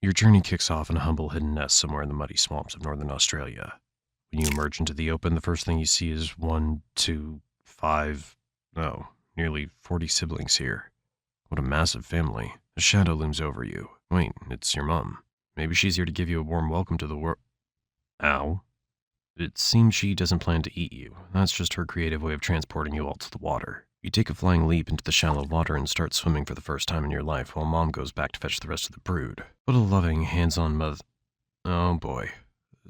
Your journey kicks off in a humble hidden nest somewhere in the muddy swamps of northern Australia. When you emerge into the open, the first thing you see is one, two, five, no, nearly 40 siblings here. What a massive family. A shadow looms over you. Wait, it's your mom. Maybe she's here to give you a warm welcome to the world. Ow. It seems she doesn't plan to eat you. That's just her creative way of transporting you all to the water. You take a flying leap into the shallow water and start swimming for the first time in your life while Mom goes back to fetch the rest of the brood. What a loving, hands-on mother. Oh boy.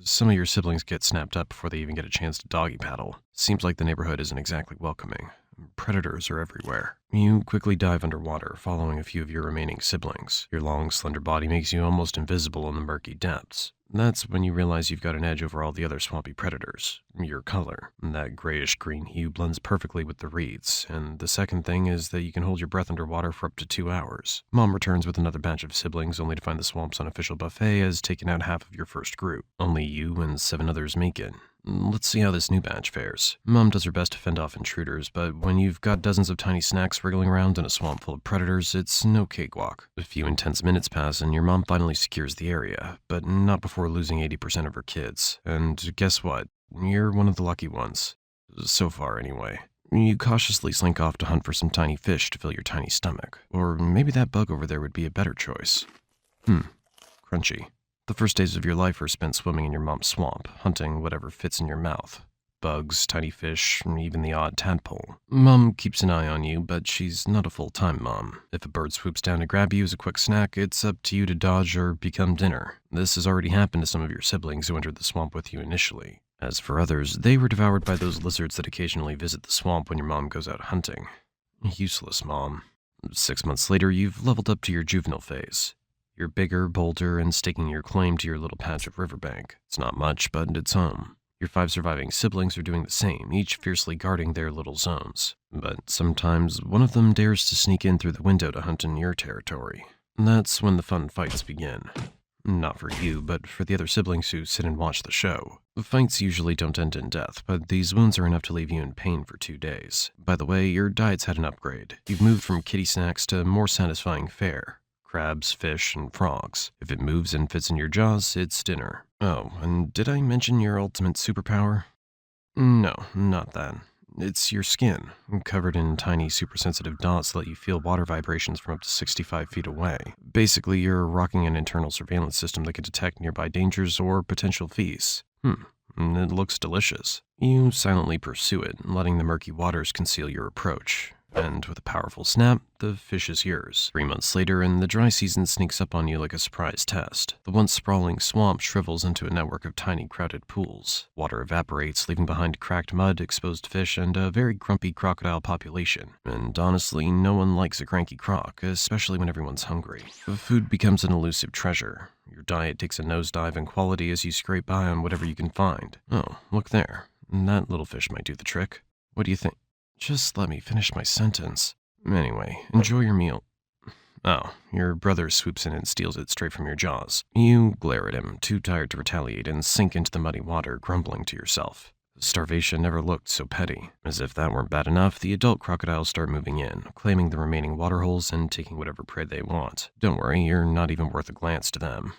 Some of your siblings get snapped up before they even get a chance to doggy paddle. Seems like the neighborhood isn't exactly welcoming. Predators are everywhere. You quickly dive underwater, following a few of your remaining siblings. Your long, slender body makes you almost invisible in the murky depths. That's when you realize you've got an edge over all the other swampy predators. Your color. That grayish-green hue blends perfectly with the reeds, and the second thing is that you can hold your breath underwater for up to 2 hours. Mom returns with another batch of siblings, only to find the swamp's unofficial buffet has taken out half of your first group. Only you and 7 others make it. Let's see how this new batch fares. Mom does her best to fend off intruders, but when you've got dozens of tiny snacks wriggling around in a swamp full of predators, it's no cakewalk. A few intense minutes pass and your mom finally secures the area, but not before losing 80% of her kids. And guess what? You're one of the lucky ones. So far, anyway. You cautiously slink off to hunt for some tiny fish to fill your tiny stomach. Or maybe that bug over there would be a better choice. Crunchy. The first days of your life are spent swimming in your mom's swamp, hunting whatever fits in your mouth. Bugs, tiny fish, and even the odd tadpole. Mom keeps an eye on you, but she's not a full-time mom. If a bird swoops down to grab you as a quick snack, it's up to you to dodge or become dinner. This has already happened to some of your siblings who entered the swamp with you initially. As for others, they were devoured by those lizards that occasionally visit the swamp when your mom goes out hunting. Useless, Mom. 6 months later, you've leveled up to your juvenile phase. You're bigger, bolder, and staking your claim to your little patch of riverbank. It's not much, but it's home. Your 5 surviving siblings are doing the same, each fiercely guarding their little zones. But sometimes, one of them dares to sneak in through the window to hunt in your territory. That's when the fun fights begin. Not for you, but for the other siblings who sit and watch the show. The fights usually don't end in death, but these wounds are enough to leave you in pain for 2 days. By the way, your diet's had an upgrade. You've moved from kitty snacks to more satisfying fare. Crabs, fish, and frogs. If it moves and fits in your jaws, it's dinner. Oh, and did I mention your ultimate superpower? No, not that. It's your skin, covered in tiny super-sensitive dots that let you feel water vibrations from up to 65 feet away. Basically, you're rocking an internal surveillance system that can detect nearby dangers or potential feasts. It looks delicious. You silently pursue it, letting the murky waters conceal your approach. And with a powerful snap, the fish is yours. 3 months later, and the dry season sneaks up on you like a surprise test. The once sprawling swamp shrivels into a network of tiny, crowded pools. Water evaporates, leaving behind cracked mud, exposed fish, and a very grumpy crocodile population. And honestly, no one likes a cranky croc, especially when everyone's hungry. Food becomes an elusive treasure. Your diet takes a nosedive in quality as you scrape by on whatever you can find. Oh, look there. That little fish might do the trick. What do you think? Just let me finish my sentence. Anyway, enjoy your meal. Oh, your brother swoops in and steals it straight from your jaws. You glare at him, too tired to retaliate, and sink into the muddy water, grumbling to yourself. Starvation never looked so petty. As if that weren't bad enough, the adult crocodiles start moving in, claiming the remaining waterholes and taking whatever prey they want. Don't worry, you're not even worth a glance to them.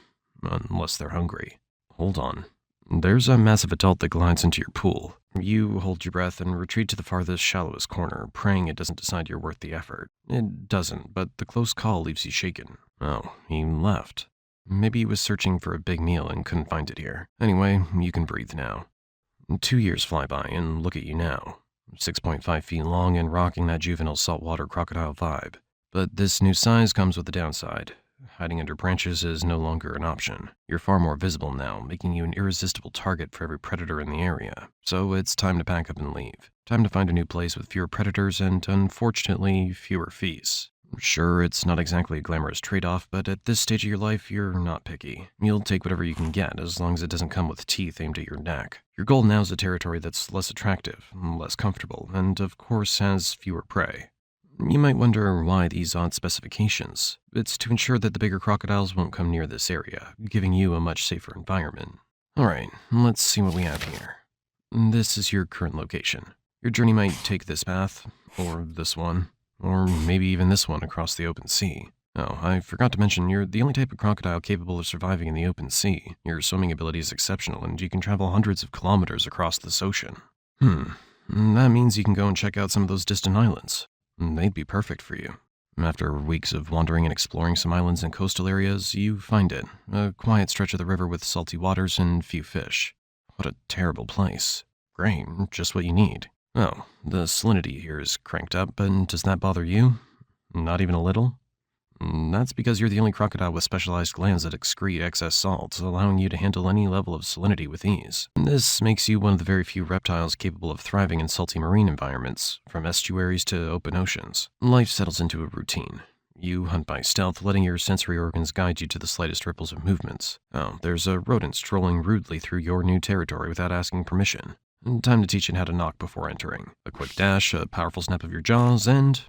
Unless they're hungry. Hold on. There's a massive adult that glides into your pool. You hold your breath and retreat to the farthest, shallowest corner, praying it doesn't decide you're worth the effort. It doesn't, but the close call leaves you shaken. Oh, he left. Maybe he was searching for a big meal and couldn't find it here. Anyway, you can breathe now. 2 years fly by, and look at you now. 6.5 feet long and rocking that juvenile saltwater crocodile vibe. But this new size comes with a downside. Hiding under branches is no longer an option. You're far more visible now, making you an irresistible target for every predator in the area. So it's time to pack up and leave. Time to find a new place with fewer predators and, unfortunately, fewer feasts. Sure, it's not exactly a glamorous trade-off, but at this stage of your life, you're not picky. You'll take whatever you can get, as long as it doesn't come with teeth aimed at your neck. Your goal now is a territory that's less attractive, less comfortable, and of course has fewer prey. You might wonder why these odd specifications. It's to ensure that the bigger crocodiles won't come near this area, giving you a much safer environment. Alright, let's see what we have here. This is your current location. Your journey might take this path, or this one, or maybe even this one across the open sea. Oh, I forgot to mention, you're the only type of crocodile capable of surviving in the open sea. Your swimming ability is exceptional, and you can travel hundreds of kilometers across this ocean. That means you can go and check out some of those distant islands. They'd be perfect for you. After weeks of wandering and exploring some islands and coastal areas, you find it. A quiet stretch of the river with salty waters and few fish. What a terrible place. Great, just what you need. Oh, the salinity here is cranked up, but does that bother you? Not even a little? That's because you're the only crocodile with specialized glands that excrete excess salt, allowing you to handle any level of salinity with ease. This makes you one of the very few reptiles capable of thriving in salty marine environments, from estuaries to open oceans. Life settles into a routine. You hunt by stealth, letting your sensory organs guide you to the slightest ripples of movements. Oh, there's a rodent strolling rudely through your new territory without asking permission. Time to teach it how to knock before entering. A quick dash, a powerful snap of your jaws, and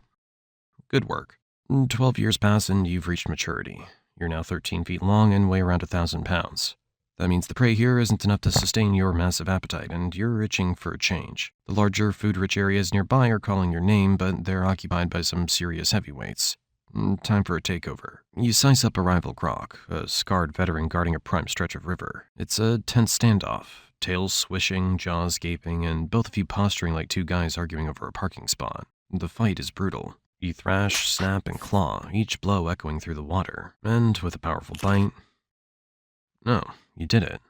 good work. 12 years pass and you've reached maturity. You're now 13 feet long and weigh around 1,000 pounds. That means the prey here isn't enough to sustain your massive appetite, and you're itching for a change. The larger, food-rich areas nearby are calling your name, but they're occupied by some serious heavyweights. Time for a takeover. You size up a rival croc, a scarred veteran guarding a prime stretch of river. It's a tense standoff, tails swishing, jaws gaping, and both of you posturing like two guys arguing over a parking spot. The fight is brutal. You thrash, snap, and claw, each blow echoing through the water. And with a powerful bite... No, you did it.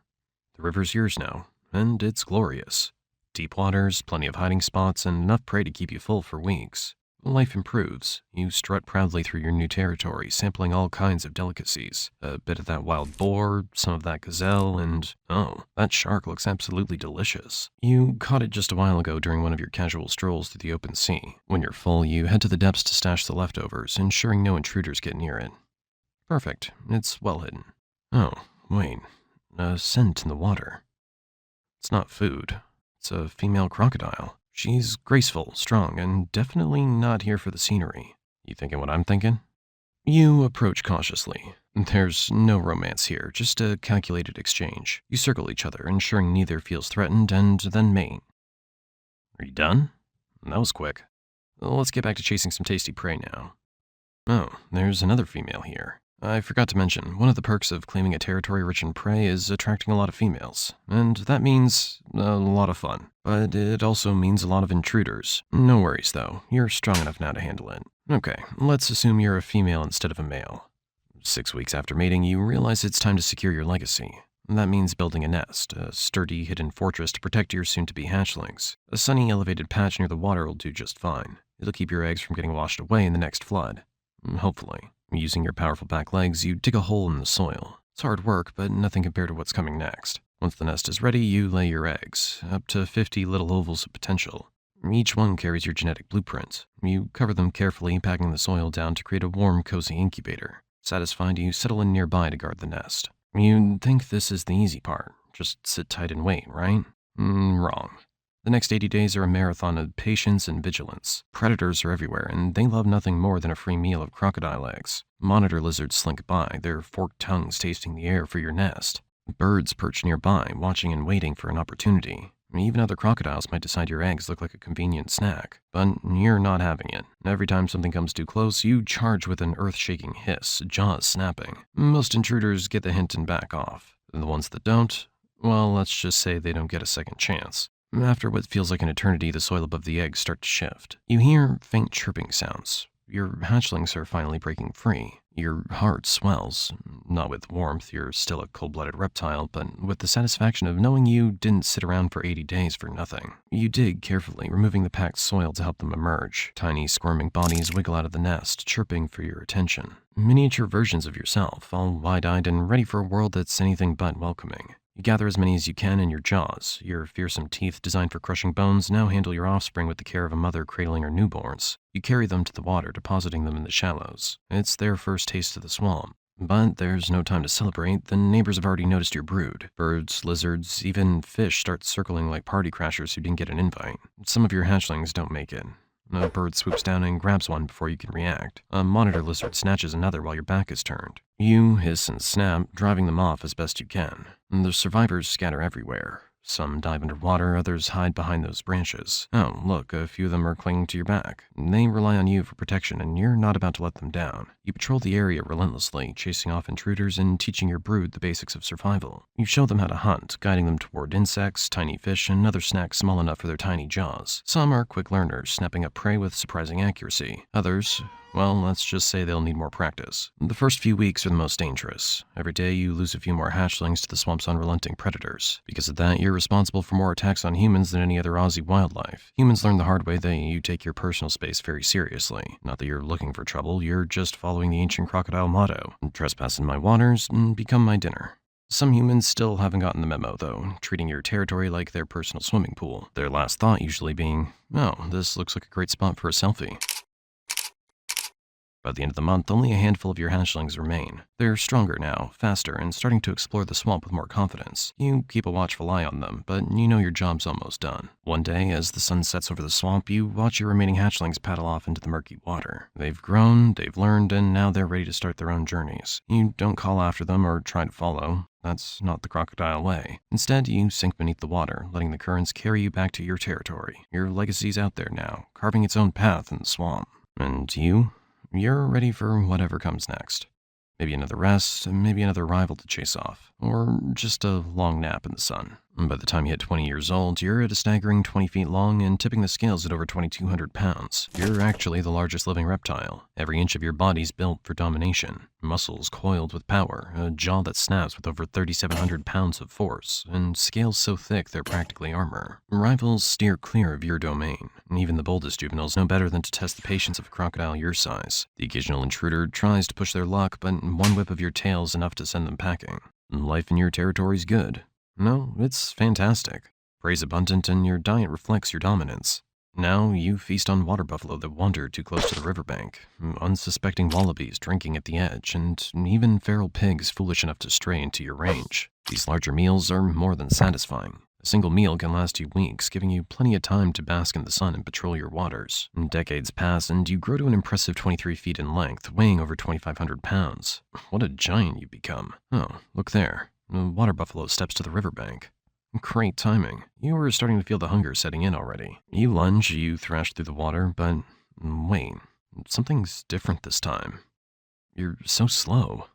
The river's yours now, and it's glorious. Deep waters, plenty of hiding spots, and enough prey to keep you full for weeks. Life improves. You strut proudly through your new territory, sampling all kinds of delicacies. A bit of that wild boar, some of that gazelle, and, oh, that shark looks absolutely delicious. You caught it just a while ago during one of your casual strolls through the open sea. When you're full, you head to the depths to stash the leftovers, ensuring no intruders get near it. Perfect. It's well hidden. Oh, wait. A scent in the water. It's not food. It's a female crocodile. She's graceful, strong, and definitely not here for the scenery. You thinking what I'm thinking? You approach cautiously. There's no romance here, just a calculated exchange. You circle each other, ensuring neither feels threatened, and then mate. Are you done? That was quick. Let's get back to chasing some tasty prey now. Oh, there's another female here. I forgot to mention, one of the perks of claiming a territory rich in prey is attracting a lot of females, and that means a lot of fun. But it also means a lot of intruders. No worries though, you're strong enough now to handle it. Okay, let's assume you're a female instead of a male. 6 weeks after mating, you realize it's time to secure your legacy. That means building a nest, a sturdy hidden fortress to protect your soon-to-be hatchlings. A sunny elevated patch near the water will do just fine. It'll keep your eggs from getting washed away in the next flood. Hopefully. Using your powerful back legs, you dig a hole in the soil. It's hard work, but nothing compared to what's coming next. Once the nest is ready, you lay your eggs, up to 50 little ovals of potential. Each one carries your genetic blueprint. You cover them carefully, packing the soil down to create a warm, cozy incubator. Satisfied, you settle in nearby to guard the nest. You'd think this is the easy part. Just sit tight and wait, right? Wrong. The next 80 days are a marathon of patience and vigilance. Predators are everywhere, and they love nothing more than a free meal of crocodile eggs. Monitor lizards slink by, their forked tongues tasting the air for your nest. Birds perch nearby, watching and waiting for an opportunity. Even other crocodiles might decide your eggs look like a convenient snack, but you're not having it. Every time something comes too close, you charge with an earth-shaking hiss, jaws snapping. Most intruders get the hint and back off. The ones that don't, well, let's just say they don't get a second chance. After what feels like an eternity, the soil above the eggs start to shift. You hear faint chirping sounds. Your hatchlings are finally breaking free. Your heart swells. Not with warmth, you're still a cold-blooded reptile, but with the satisfaction of knowing you didn't sit around for 80 days for nothing. You dig carefully, removing the packed soil to help them emerge. Tiny, squirming bodies wiggle out of the nest, chirping for your attention. Miniature versions of yourself, all wide-eyed and ready for a world that's anything but welcoming. You gather as many as you can in your jaws. Your fearsome teeth, designed for crushing bones, now handle your offspring with the care of a mother cradling her newborns. You carry them to the water, depositing them in the shallows. It's their first taste of the swamp. But there's no time to celebrate. The neighbors have already noticed your brood. Birds, lizards, even fish start circling like party crashers who didn't get an invite. Some of your hatchlings don't make it. A bird swoops down and grabs one before you can react. A monitor lizard snatches another while your back is turned. You hiss and snap, driving them off as best you can. The survivors scatter everywhere. Some dive underwater, others hide behind those branches. Oh, look, a few of them are clinging to your back. They rely on you for protection, and you're not about to let them down. You patrol the area relentlessly, chasing off intruders and teaching your brood the basics of survival. You show them how to hunt, guiding them toward insects, tiny fish, and other snacks small enough for their tiny jaws. Some are quick learners, snapping up prey with surprising accuracy. Others, well, let's just say they'll need more practice. The first few weeks are the most dangerous. Every day you lose a few more hatchlings to the swamp's unrelenting predators. Because of that, you're responsible for more attacks on humans than any other Aussie wildlife. Humans learn the hard way that you take your personal space very seriously. Not that you're looking for trouble, you're just following the ancient crocodile motto: trespass in my waters, become my dinner. Some humans still haven't gotten the memo, though, treating your territory like their personal swimming pool. Their last thought usually being, oh, this looks like a great spot for a selfie. By the end of the month, only a handful of your hatchlings remain. They're stronger now, faster, and starting to explore the swamp with more confidence. You keep a watchful eye on them, but you know your job's almost done. One day, as the sun sets over the swamp, you watch your remaining hatchlings paddle off into the murky water. They've grown, they've learned, and now they're ready to start their own journeys. You don't call after them or try to follow. That's not the crocodile way. Instead, you sink beneath the water, letting the currents carry you back to your territory. Your legacy's out there now, carving its own path in the swamp. And you're ready for whatever comes next. Maybe another rest, maybe another rival to chase off, or just a long nap in the sun. By the time you hit 20 years old, you're at a staggering 20 feet long and tipping the scales at over 2,200 pounds. You're actually the largest living reptile. Every inch of your body's built for domination. Muscles coiled with power, a jaw that snaps with over 3,700 pounds of force, and scales so thick they're practically armor. Rivals steer clear of your domain, and even the boldest juveniles know better than to test the patience of a crocodile your size. The occasional intruder tries to push their luck, but one whip of your tail's enough to send them packing. Life in your territory's good. No, it's fantastic. Prey's abundant and your diet reflects your dominance. Now you feast on water buffalo that wander too close to the riverbank, unsuspecting wallabies drinking at the edge, and even feral pigs foolish enough to stray into your range. These larger meals are more than satisfying. A single meal can last you weeks, giving you plenty of time to bask in the sun and patrol your waters. Decades pass, and you grow to an impressive 23 feet in length, weighing over 2,500 pounds. What a giant you become. Oh, look there. The water buffalo steps to the riverbank. Great timing. You were starting to feel the hunger setting in already. You lunge, you thrash through the water, but wait, something's different this time. You're so slow.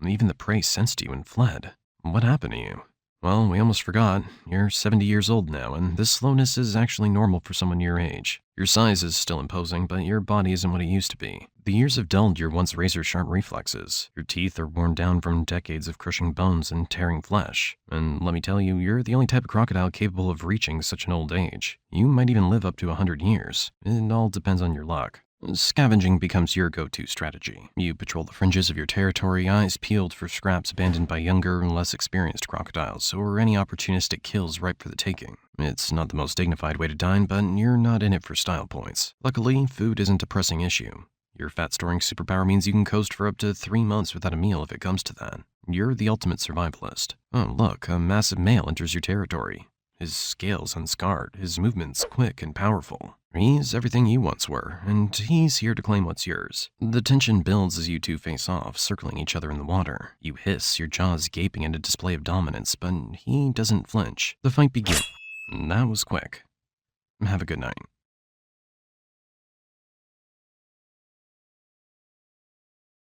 Even the prey sensed you and fled. What happened to you? Well, we almost forgot. You're 70 years old now, and this slowness is actually normal for someone your age. Your size is still imposing, but your body isn't what it used to be. The years have dulled your once razor-sharp reflexes. Your teeth are worn down from decades of crushing bones and tearing flesh. And let me tell you, you're the only type of crocodile capable of reaching such an old age. You might even live up to 100 years. It all depends on your luck. Scavenging becomes your go-to strategy. You patrol the fringes of your territory, eyes peeled for scraps abandoned by younger, less experienced crocodiles, or any opportunistic kills ripe for the taking. It's not the most dignified way to dine, but you're not in it for style points. Luckily, food isn't a pressing issue. Your fat-storing superpower means you can coast for up to 3 months without a meal if it comes to that. You're the ultimate survivalist. Oh, look, a massive male enters your territory. His scales unscarred, his movements quick and powerful. He's everything you once were, and he's here to claim what's yours. The tension builds as you two face off, circling each other in the water. You hiss, your jaws gaping in a display of dominance, but he doesn't flinch. The fight begins. That was quick. Have a good night.